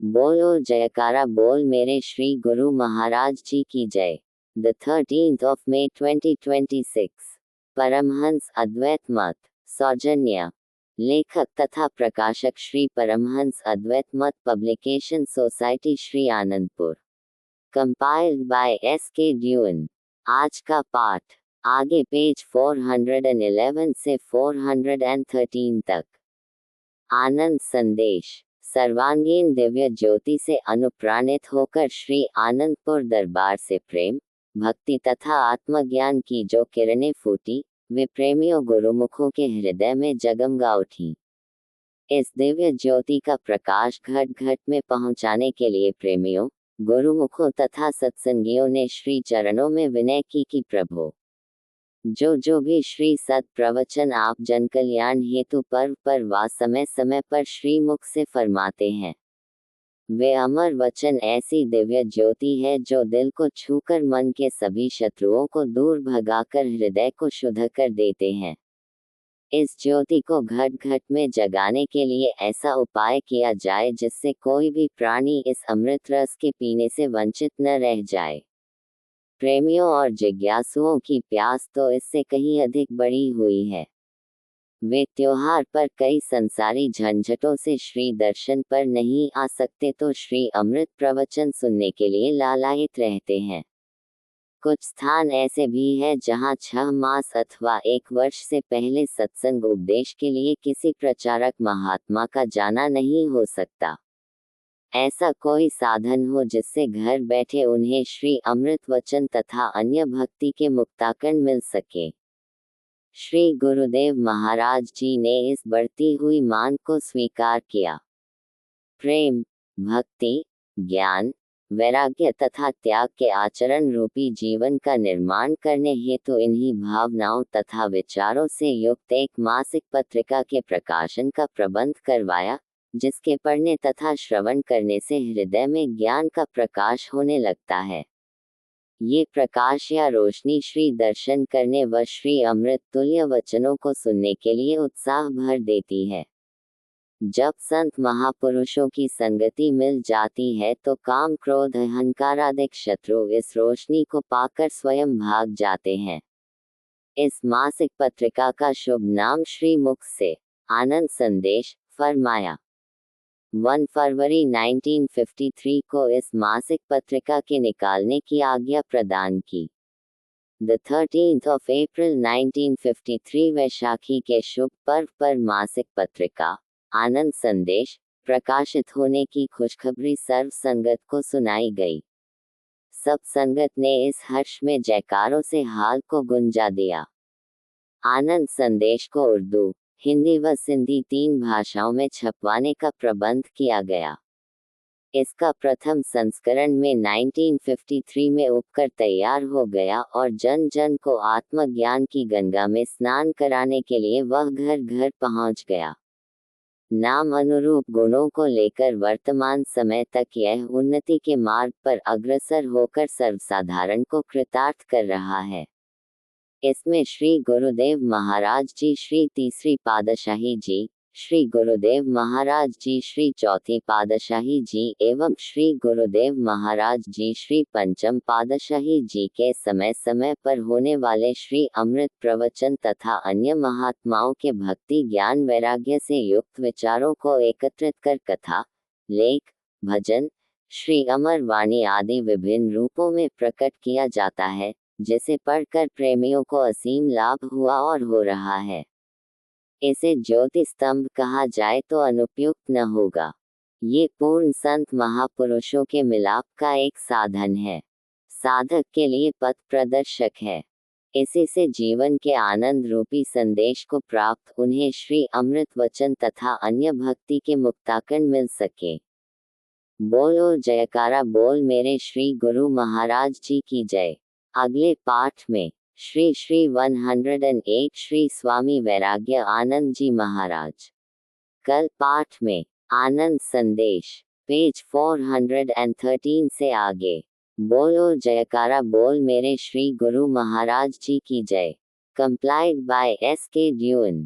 बोलो जयकारा बोल मेरे श्री गुरु महाराज जी की जय। The 13th of May 2026। Paramhans अद्वैत मत सौजन्य। लेखक तथा प्रकाशक श्री परमहंस अद्वैत मत publication society Shri Anandpur. Compiled bye S.K. Dune. आज का पाठ आगे पेज 411 से 413 तक। आनंद संदेश। सर्वांगीण दिव्य ज्योति से अनुप्राणित होकर श्री आनंदपुर दरबार से प्रेम, भक्ति तथा आत्मज्ञान की जो किरणें फूटी, वे प्रेमियों गुरुमुखों के हृदय में जगमगा उठी। इस दिव्य ज्योति का प्रकाश घट घट में पहुंचाने के लिए प्रेमियों, गुरुमुखों तथा सत्संगियों ने श्री चरणों में विनय की कि प्रभु, जो भी श्री सत प्रवचन आप जन कल्याण हेतु पर्व पर व समय समय पर श्री मुख से फरमाते हैं, वे अमर वचन ऐसी दिव्य ज्योति है जो दिल को छूकर मन के सभी शत्रुओं को दूर भगाकर हृदय को शुद्ध कर देते हैं। इस ज्योति को घट घट में जगाने के लिए ऐसा उपाय किया जाए जिससे कोई भी प्राणी इस अमृत रस के पीने से वंचित न रह जाए। प्रेमियों और जिज्ञासुओं की प्यास तो इससे कहीं अधिक बढ़ी हुई है। वे त्योहार पर कई संसारी झंझटों से श्री दर्शन पर नहीं आ सकते तो श्री अमृत प्रवचन सुनने के लिए लालायित रहते हैं। कुछ स्थान ऐसे भी हैं जहां 6 मास अथवा 1 वर्ष से पहले सत्संग उपदेश के लिए किसी प्रचारक महात्मा का जाना नहीं हो सकता। ऐसा कोई साधन हो जिससे घर बैठे उन्हें श्री अमृत वचन तथा अन्य भक्ति के मुक्ताकण मिल सके। श्री गुरुदेव महाराज जी ने इस बढ़ती हुई मांग को स्वीकार किया। प्रेम, भक्ति, ज्ञान, वैराग्य तथा त्याग के आचरण रूपी जीवन का निर्माण करने हेतु इन्हीं भावनाओं तथा विचारों से युक्त एक मासिक पत्रिका के प्रकाशन का प्रबंध करवाया, जिसके पढ़ने तथा श्रवण करने से हृदय में ज्ञान का प्रकाश होने लगता है। ये प्रकाश या रोशनी श्री दर्शन करने व श्री अमृत तुल्य वचनों को सुनने के लिए उत्साह भर देती है। जब संत महापुरुषों की संगति मिल जाती है तो काम क्रोध अहंकारादिक शत्रु इस रोशनी को पाकर स्वयं भाग जाते हैं। इस मासिक पत्रिका का शुभ नाम श्री मुख से आनंद संदेश फरमाया। 1 फरवरी 1953 को इस मासिक पत्रिका के निकालने की आज्ञा प्रदान की। The 13th of April 1953 Vaisakhi के शुभ पर्व पर मासिक पत्रिका आनंद संदेश प्रकाशित होने की खुशखबरी सर्व संगत को सुनाई गई। सब संगत ने इस हर्ष में जयकारों से हाल को गुंजा दिया। आनंद संदेश को उर्दू, हिंदी व सिंधी 3 भाषाओं में छपवाने का प्रबंध किया गया। इसका प्रथम संस्करण में 1953 में उपकर तैयार हो गया और जन जन को आत्मज्ञान की गंगा में स्नान कराने के लिए वह घर घर पहुंच गया। नाम अनुरूप गुणों को लेकर वर्तमान समय तक यह उन्नति के मार्ग पर अग्रसर होकर सर्वसाधारण को कृतार्थ कर रहा है। इसमें श्री गुरुदेव महाराज जी श्री तीसरी पातशाही जी, श्री गुरुदेव महाराज जी श्री चौथी पातशाही जी एवं श्री गुरुदेव महाराज जी श्री पंचम पातशाही जी के समय समय पर होने वाले श्री अमृत प्रवचन तथा अन्य महात्माओं के भक्ति ज्ञान वैराग्य से युक्त विचारों को एकत्रित कर कथा, लेख, भजन, श्री अमर वाणी आदि विभिन्न रूपों में प्रकट किया जाता है, जिसे पढ़कर प्रेमियों को असीम लाभ हुआ और हो रहा है। इसे ज्योति स्तंभ कहा जाए तो अनुपयुक्त न होगा। ये पूर्ण संत महापुरुषों के मिलाप का एक साधन है, साधक के लिए पथ प्रदर्शक है। इसी से जीवन के आनंद रूपी संदेश को प्राप्त उन्हें श्री अमृत वचन तथा अन्य भक्ति के मुक्ताकण मिल सके। बोलो जयकारा बोल मेरे श्री गुरु महाराज जी की जय। अगले पाठ में श्री 108 श्री स्वामी वैराग्य आनंद जी महाराज। कल पाठ में आनंद संदेश पेज 413 से आगे। बोलो जयकारा बोल मेरे श्री गुरु महाराज जी की जय। Compiled by S.K. ड्यून।